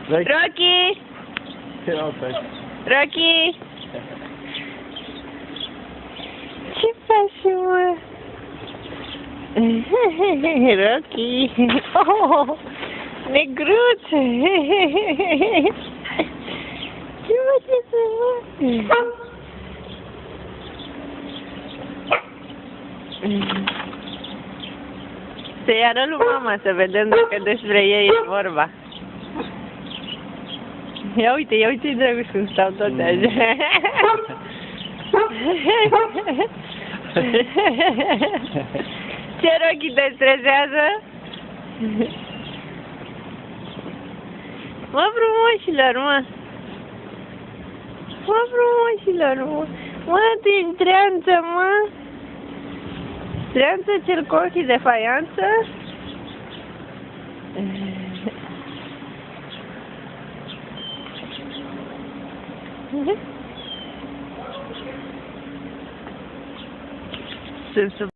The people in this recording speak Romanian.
Rocky! Rocky! Ce faci, mă? Rocky! Oh, negruț! Ce faceți, mă? Să-i arăt lui mama să vedem dacă despre ei e vorba. Ia uite-i drăguț cum stau toți așa. Ce, Rocky, te stresează? Mă, frumoșilor, mă! Mă, frumoșilor, mă! Mă, tu-i treanță, mă! Treanță cel cu ochii de faianță? Sunt